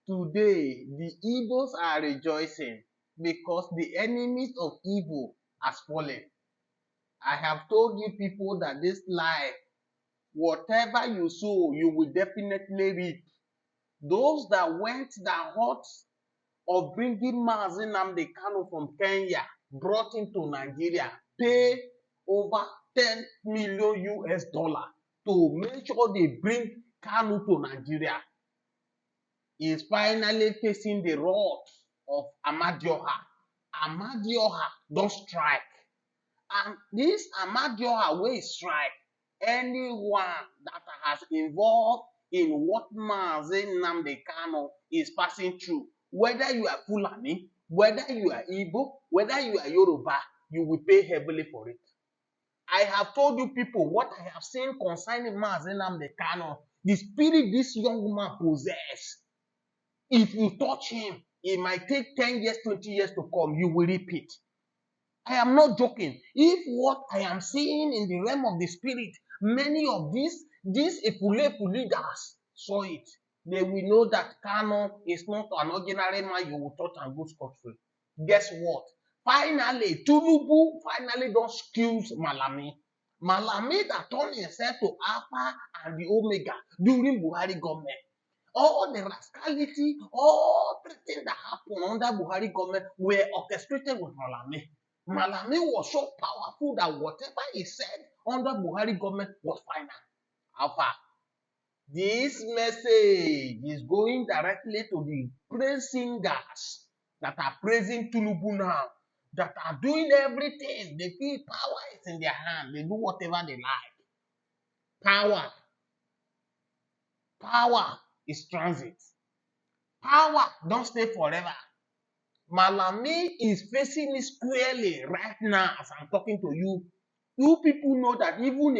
Today, the Igbos are rejoicing because the enemies of evil has fallen. I have told you people that this life, whatever you sow, you will definitely reap. Those that went the odds of bringing Mazi Nnamdi Kanu from Kenya, brought him to Nigeria, pay over 10 million US dollar to make sure they bring Kanu to Nigeria. He is finally facing the wrath of Amadioha. Amadioha don't strike. And this Amadioha wey strike, anyone that has involved in what Mazi Nnamdi Kanu is passing through, whether you are Fulani, whether you are Igbo, whether you are Yoruba, you will pay heavily for it. I have told you people what I have seen concerning Mazi Nnamdi Kanu, the spirit this young man possesses. If you touch him, it might take 10 years, 20 years to come, you will repeat. I am not joking. If what I am seeing in the realm of the spirit, many of these Epulepu leaders saw it, they will know that Kanu is not an ordinary man you will touch and go scot-free. Guess what? Finally, Tinubu finally don't excuse Malami. Malami that turned himself to Alpha and the Omega during Buhari government. All the rascality, everything that happened under Buhari government were orchestrated with Malami. Malami was so powerful that whatever he said under Buhari government was final. How far? This message is going directly to the praise singers that are praising Tinubu now, that are doing everything. They feel power is in their hand. They do whatever they like. Power is transit. Power don't stay forever. Malami is facing it squarely right now as I'm talking to you. You people know that even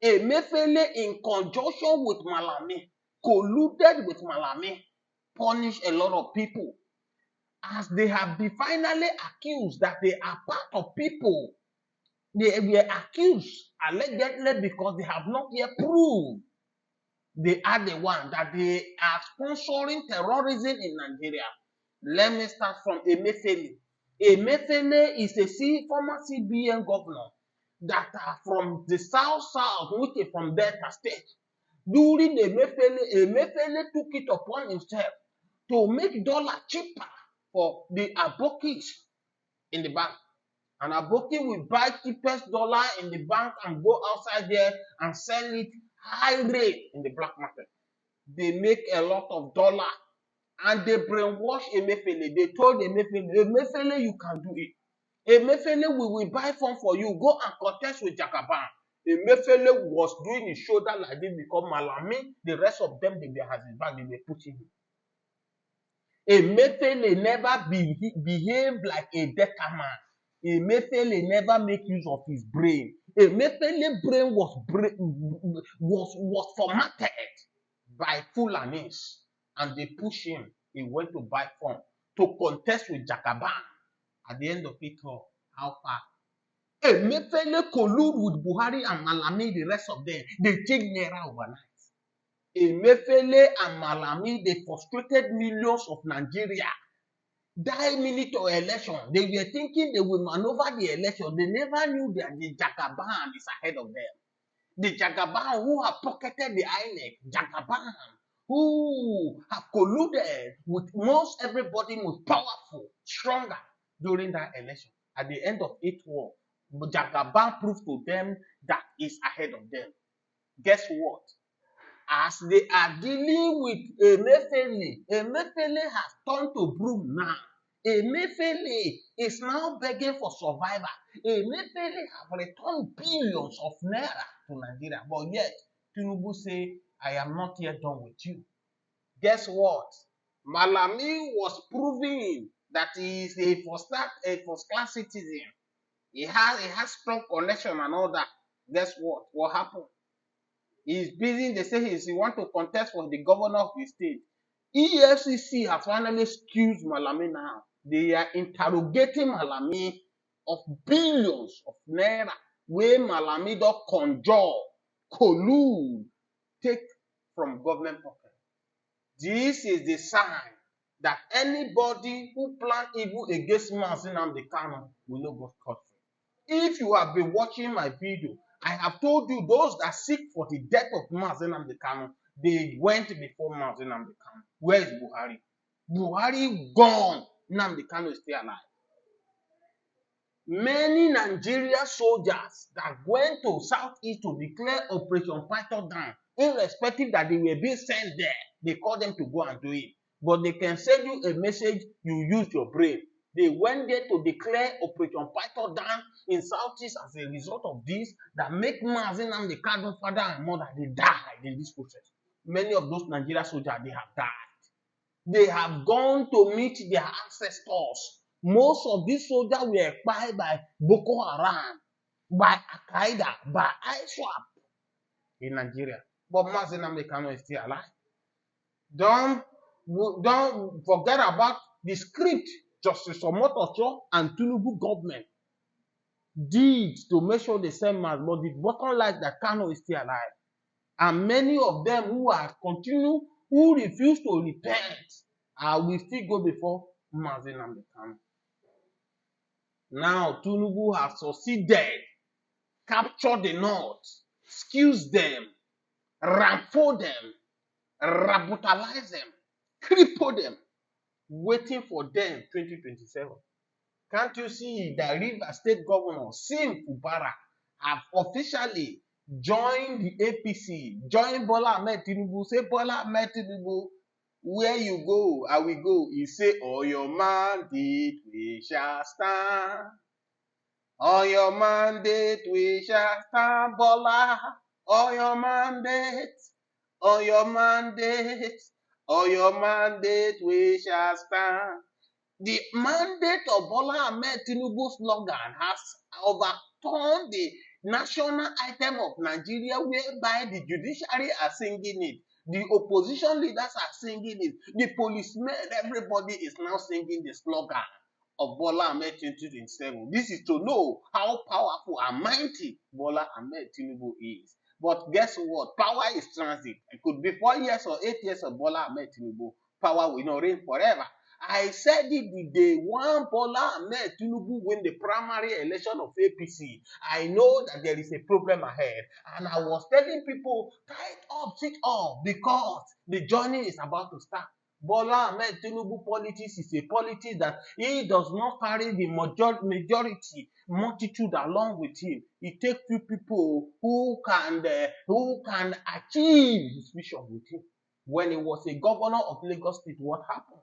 Emefiele in conjunction with Malami, colluded with Malami, punished a lot of people as they have been finally accused that they are part of people. They were accused allegedly because they have not yet proved they are the one that they are sponsoring terrorism in Nigeria. Let me start from Emefiele. Emefiele is a former CBN governor that are from the south, which is from Delta State. During Emefiele took it upon himself to make dollar cheaper for the abokis in the bank. An aboki will buy cheapest dollar in the bank and go outside there and sell it high rate in the black market. They make a lot of dollar. And they brainwash Emefiele. They told Emefiele, you can do it. Emefiele, we will buy phone for you. Go and contest with Jagaban. Emefiele was doing his shoulder like this because Malami, the rest of them, they were at his back, they were pushing him. Emefiele never behaved like a decker man. Emefiele never make use of his brain. Emefiele brain was formatted by Fulanis, and they push him. He went to buy phone to contest with Jagaban. At the end of it all, how far? Emefiele collude with Buhari and Malami, the rest of them. They take Naira overnight. Emefiele and Malami, they frustrated millions of Nigeria. That minute of election, they were thinking they will maneuver the election. They never knew that the Jagaban is ahead of them. The Jagaban who have pocketed the INEC, Jagaban who have colluded with most everybody most powerful, stronger during that election. At the end of it all, Jagaban proved to them that he's ahead of them. Guess what? As they are dealing with Emefiele has turned to broom now. Emefiele is now begging for survival. Emefiele have returned billions of naira to Nigeria, but yet Tinubu say, I am not yet done with you. Guess what? Malami was proving that he is a first-class citizen. He has strong connection and all that. Guess what? What happened? He's busy. They say he want to contest for the governor of the state. EFCC has finally excused Malami now. They are interrogating Malami of billions of naira where Malami don't collude, take from government pocket. This is the sign that anybody who plan evil against Mazi Nnamdi Kanu will not go scot-free. If you have been watching my video, I have told you those that seek for the death of Mazi Nnamdi Kanu, they went before Mazi Nnamdi Kanu. Where is Buhari? Buhari gone. Nnamdi Kanu is still alive. Many Nigerian soldiers that went to Southeast to declare Operation Python down, irrespective that they were being sent there, they call them to go and do it. But they can send you a message, you use your brain. They went there to declare Operation Python down in Southeast as a result of this that make Mazi Nnamdi Kanu father and mother, they died in this process. Many of those Nigerian soldiers, they have died. They have gone to meet their ancestors. Most of these soldiers were acquired by Boko Haram, by Al-Qaeda, by ISWAP in Nigeria. But Mazi Nnamdi Kanu is still alive. Don't forget about the script Justice Omotocho and Tinubu government did to make sure they send Mazi, but the bottom line that Kanu is still alive. And many of them who are continue, who refuse to repent, will still go before Mazi Nnamdi Kanu. Now Tinubu has succeeded, captured the North, excuse them, rampo them, rabutalize them, cripple them, waiting for them 2027. Can't you see that River State Governor Sim Fubara have officially joined the APC, joined Bola Ahmed Tinubu, say Bola Ahmed Tinubu, where you go, I will go. He say, on your mandate we shall stand. On your mandate we shall stand, Bola. On your mandate, on your mandate, on your mandate we shall stand. The mandate of Bola Ahmed Tinubu's slogan has overturned the national item of Nigeria, whereby the judiciary are singing it, the opposition leaders are singing it, the policemen, everybody is now singing the slogan of Bola Ahmed 2027. This is to know how powerful and mighty Bola Ahmed Tinubu is. But guess what? Power is transit. It could be 4 years or 8 years of Bola Ahmed Tinubu. Power will not reign forever. I said it the day one Bola Ahmed Tinubu win the primary election of APC. I know that there is a problem ahead. And I was telling people, tight up, sit up, because the journey is about to start. Bola Ahmed Tinubu politics is a politics that he does not carry the majority multitude along with him. He takes few people who can achieve his vision with him. When he was a governor of Lagos State, what happened?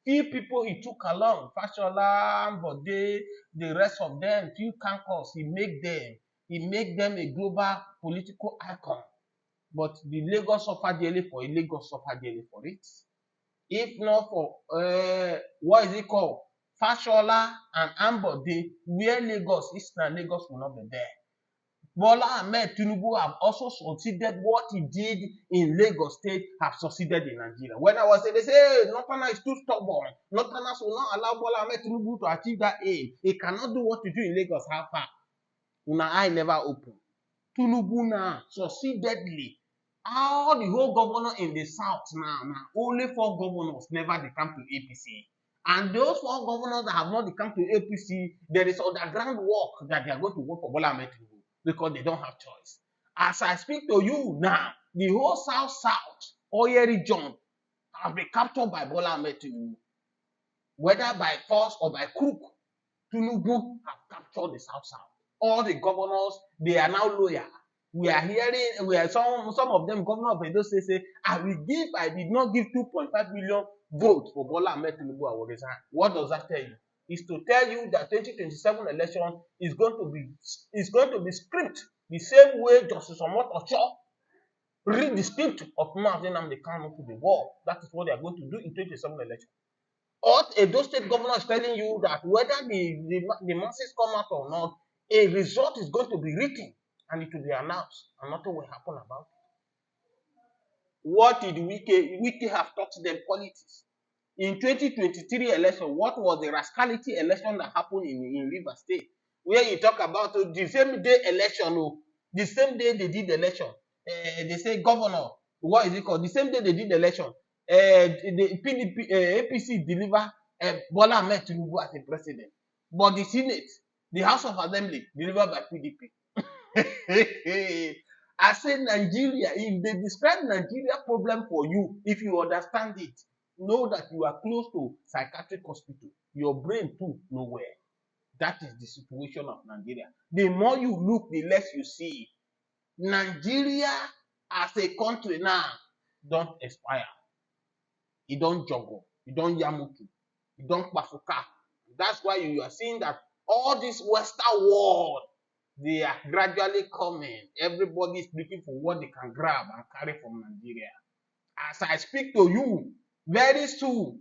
Few people he took along, Fashola, Bode, the rest of them, few campus, he make them a global political icon. But the Lagos suffered dearly for it. Lagos suffered dearly for it. If not for what is it called? Fashola and Ambode, where Lagos is now, Lagos will not be there. Bola Ahmed Tinubu have also succeeded what he did in Lagos State, have succeeded in Nigeria. When I was saying, they say, hey, Northerners is too stubborn. Northerners will not allow Bola Ahmed Tinubu to achieve that aim. He cannot do what he do in Lagos. How far? Una eye never open. Tinubu now succeededly. All the whole governor in the south now, only 4 governors never come to APC. And those 4 governors that have not come to APC, there is underground work that they are going to work for Bola Ahmed Tinubu because they don't have choice. As I speak to you now, the whole south oil region has been captured by Bola Ahmed Tinubu. Whether by force or by crook, Tinubu have captured the south. All the governors, they are now loyal. We are hearing, some of them, governor of Edo State say, I did not give 2.5 million votes for Bola Ahmed Tinubu, I will resign. What does that tell you? It's to tell you that 2027 election is going to be script the same way Justice Omotocho read the script of Mazi Nnamdi Kanu to the world. That is what they are going to do in 2027 election. Or Edo State governor is telling you that whether the masses come out or not, a result is going to be written and it will be announced and nothing will happen about it. What did Wike have taught them? Politics. In 2023 election, what was the rascality election that happened in River State? Where you talk about the same day election, the same day they did the election. They say governor, what is it called? The same day they did the election, the PDP, APC deliver Bola Ahmed Tinubu as a president, but the Senate, the House of Assembly, delivered by PDP. I said Nigeria, if they describe Nigeria problem for you, if you understand it, know that you are close to psychiatric hospital. Your brain too, nowhere. That is the situation of Nigeria. The more you look, the less you see. Nigeria as a country now don't expire. It don't juggle. It don't yamutu. It don't pafuka. That's why you are seeing that all this Western world, they are gradually coming. Everybody is looking for what they can grab and carry from Nigeria. As I speak to you, very soon,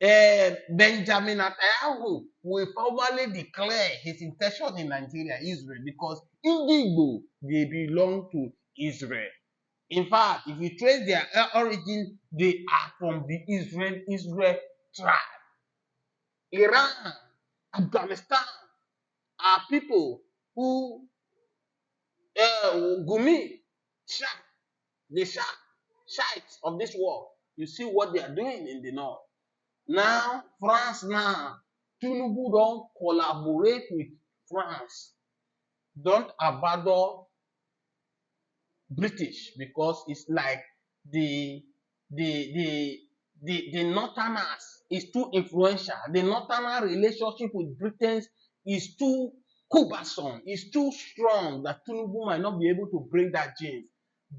Benjamin Netanyahu will formally declare his intention in Nigeria, Israel, because Igbo, they belong to Israel. In fact, if you trace their origin, they are from the Israel tribe. Iran, Afghanistan are people who Gumi, Sheik, the Sheiks of this world. You see what they are doing in the north. Now, France now, Tinubu don't collaborate with France. Don't abandon British, because it's like the Northerners is too influential. The Northern relationship with Britain is too cumbersome, is too strong that Tinubu might not be able to bring that change.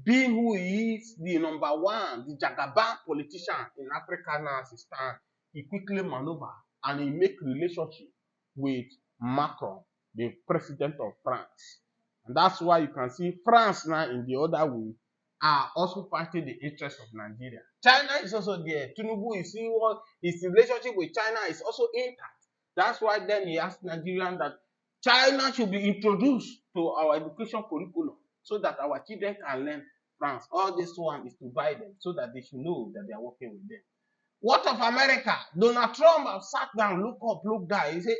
Being who he is, the number one, the Jagaban politician in Africa now as he stands, he quickly maneuver and he make relationship with Macron, the president of France. And that's why you can see France now in the other way are also fighting the interests of Nigeria. China is also there. Tinubu is seeing what his relationship with China is also intact. That's why then he asked Nigerians that China should be introduced to our education curriculum so that our children can learn France. All this one is to buy them so that they should know that they are working with them. What of America? Donald Trump have sat down, look up, look down. He said,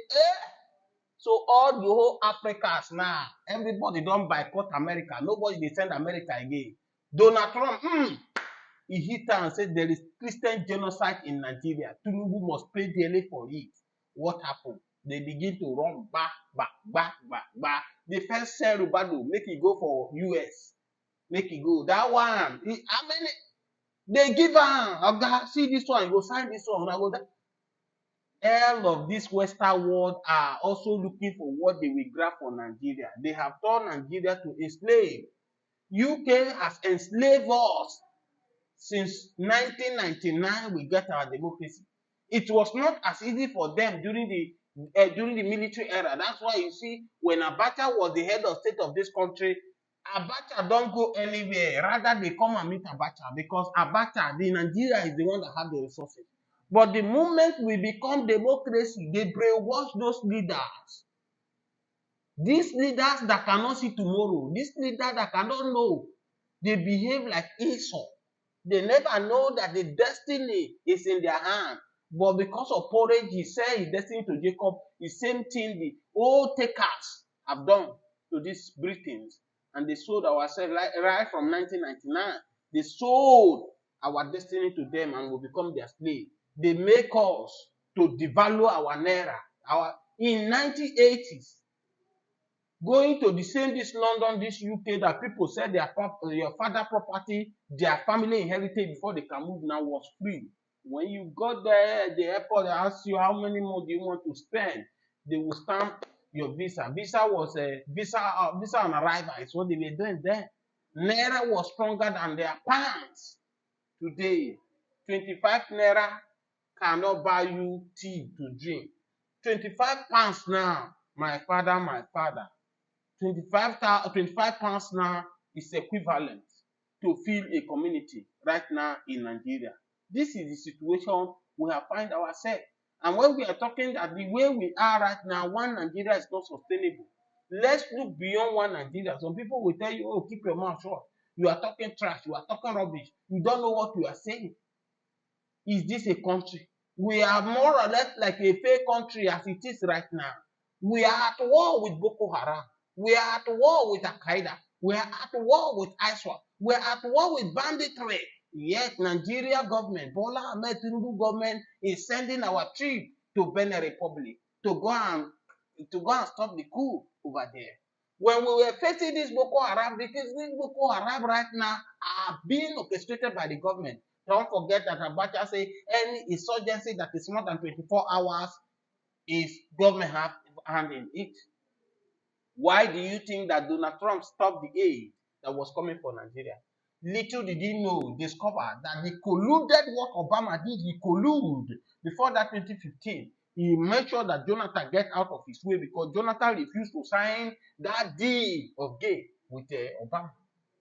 so all the whole Africans now, everybody don't boycott America. Nobody they send America again. Donald Trump, he hit her and said there is Christian genocide in Nigeria. Tinubu must pay dearly for it. What happened? They begin to run back. They first sell Rubado, make it go for US. Make it go. That one, how many? They give her, see this one, go sign this one. I go that. All of this Western world are also looking for what they will grab for Nigeria. They have turned Nigeria to a slave. UK has enslaved us since 1999. We get our democracy. It was not as easy for them during the military era. That's why you see when Abacha was the head of state of this country, Abacha don't go anywhere. Rather, they come and meet Abacha because Abacha, the Nigeria, is the one that have the resources. But the moment we become democracy, they brainwash those leaders. These leaders that cannot see tomorrow, these leaders that cannot know, they behave like Esau. They never know that the destiny is in their hand. But because of porridge, he said his destiny to Jacob, the same thing the old takers have done to these Britons. And they sold ourselves right from 1999. They sold our destiny to them and will become their slave. They make us to devalue our naira. In 1980s, going to the same this London, this UK that people said your father property, their family inherited before they can move now was free. When you got there at the airport, they ask you how many more do you want to spend. They will stamp your visa. Visa was a visa on arrival. It's what they were doing then. Naira was stronger than their pounds. Today, 25 naira cannot buy you tea to drink. 25 pounds now, my father. 25 pounds now is equivalent to feed a community right now in Nigeria. This is the situation we have find ourselves. And when we are talking that the way we are right now, one Nigeria is not sustainable. Let's look beyond one Nigeria. Some people will tell you, oh, keep your mouth shut. You are talking trash. You are talking rubbish. You don't know what you are saying. Is this a country? We are more or less like a fake country as it is right now. We are at war with Boko Haram. We are at war with Al-Qaeda. We are at war with ISWAP. We are at war with banditry. Yet Nigeria government, Bola Ahmed Tinubu government is sending our troops to Benin Republic to go and stop the coup over there. When we were facing this Boko Haram, because this Boko Haram right now are being orchestrated by the government. Don't forget that Abacha say any insurgency that is more than 24 hours is government have hand in it. Why do you think that Donald Trump stopped the aid that was coming for Nigeria? Little did he know, discover that the colluded what Obama did, he colluded before that 2015. He made sure that Jonathan get out of his way because Jonathan refused to sign that deal of gay with Obama.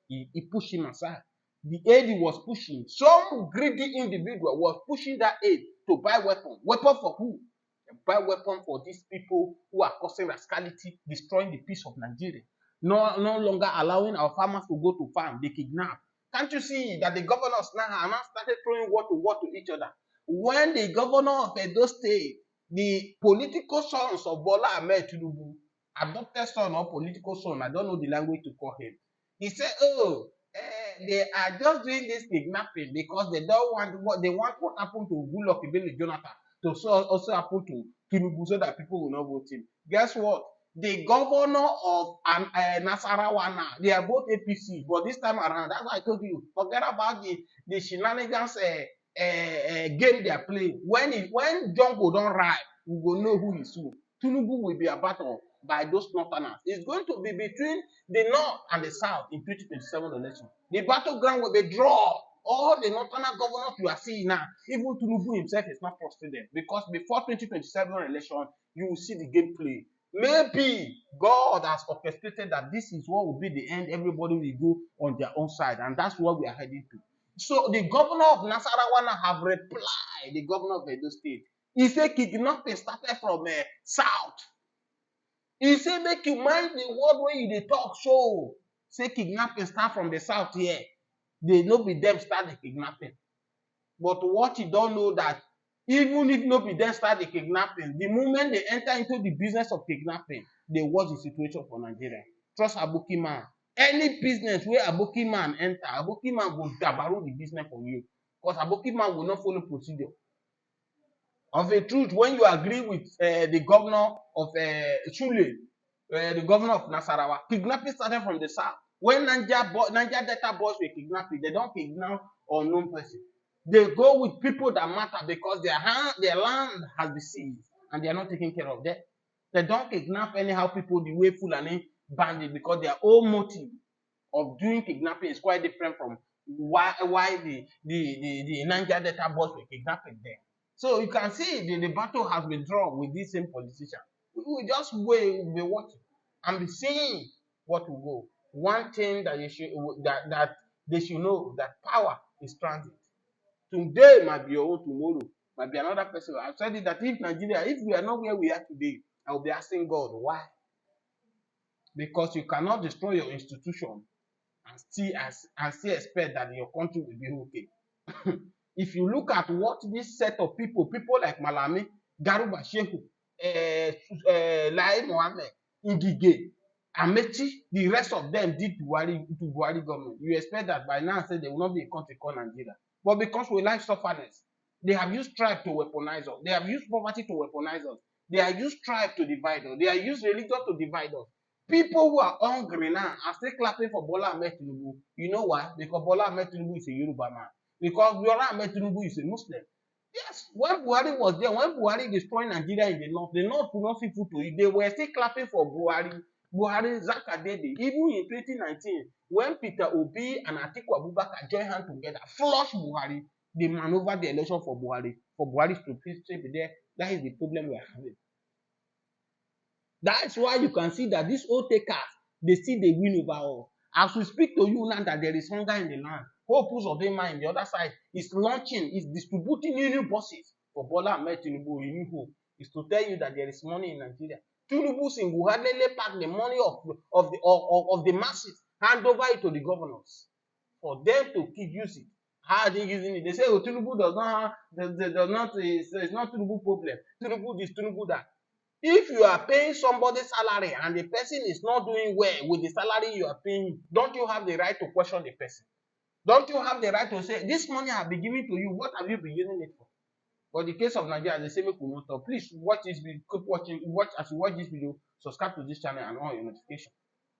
He pushed him aside. The aid he was pushing, some greedy individual was pushing that aid to buy weapons. Weapon for who? Buy weapon for these people who are causing rascality, destroying the peace of Nigeria. No longer allowing our farmers to go to farm, they kidnap. Can't you see that the governors now have now started throwing word to each other? When the governor of Edo State, the political sons of Bola Ahmed Tinubu, adopted son or political son, I don't know the language to call him, he said, oh, they are just doing this kidnapping because they don't want what happened to Goodluck Ebele Jonathan to also happen to Tinubu so that people will not vote him. Guess what? The governor of Nasarawa now, they are both APC, but this time around, that's why I told you, forget about the shenanigans game they are playing. When Jungle don't ride, we will know who is who. Tinubu will be a battle by those northerners. It's going to be between the north and the south in 2027 election. The battleground will be drawn. All the northern governors you are seeing now, even Tinubu himself is not trusting them because before 2027 election, you will see the gameplay. Maybe God has orchestrated that this is what will be the end. Everybody will go on their own side, and that's what we are heading to. So the governor of Nasarawa have replied, the governor of Edo State. He said kidnapping started from south. He said make you mind the word when you dey talk so. Say kidnapping start from the south here. They no be them start the kidnapping. But what you don't know that even if no be them start the kidnapping, the moment they enter into the business of kidnapping, they watch the situation for Nigeria. Trust Aboki man. Any business where Aboki man enter, Aboki man will dabaru the business for you. Because Aboki man will not follow procedure. Of a truth, when you agree with the governor of Chule, the governor of Nasarawa, kidnapping started from the south. When Niger Delta boys were kidnapping, they don't kidnap unknown person. They go with people that matter because their land has been seized and they are not taking care of that. They don't kidnap anyhow people the way Fulani bandit because their own motive of doing kidnapping is quite different from why the Niger Delta boys were kidnapping them. So you can see the battle has been drawn with this same politician. We just wait, be watching, and be seeing what will go. One thing that that they should know that power is transit. Today might be your own, tomorrow might be another person. I've said it that if Nigeria, if we are not where we are today, I will be asking God why. Because you cannot destroy your institution and still expect that your country will be okay. If you look at what this set of people like Malami, Garuba Sheik, Lai Mohammed, Ngige, Amechi, the rest of them did to Buhari government. You expect that by now say they will not be a country called Nigeria. But because we like sufferness, they have used tribe to weaponize us. They have used poverty to weaponize us. They have used tribe to divide us. They have used religion to divide us. People who are hungry now are still clapping for Bola Ahmed Tinubu. You know why? Because Bola Ahmed Tinubu is a Yoruba man. Because Bola Ahmed Tinubu is a Muslim. Yes, when Buhari was there, when Buhari destroyed Nigeria in the north could not see food to eat. They were still clapping for Buhari. Buhari, Zakadede. Even in 2019, when Peter Obi and Atiku Abubakar joined hands together, flush Buhari, they maneuvered the election for Buhari to be there. That is the problem we are having. That's why you can see that these old takers, they still they win over all. As we speak to you now that there is hunger in the land, Hopus of Ema in the other side is launching, is distributing new buses for Bola Ahmed Tinubu. New hope is to tell you that there is money in Nigeria. Tinubu single-handedly pack the money of the masses, hand over it to the governors for them to keep using. How are they using it? They say, oh, Tinubu does not it's not Tinubu problem. Tinubu this, Tinubu that. If you are paying somebody's salary and the person is not doing well with the salary you are paying, don't you have the right to question the person? Don't you have the right to say, this money I have been giving to you, what have you been using it for? But the case of Nigeria, they say make we not talk. Please watch this video, keep watching, watch as you watch this video, subscribe to this channel and on your notification.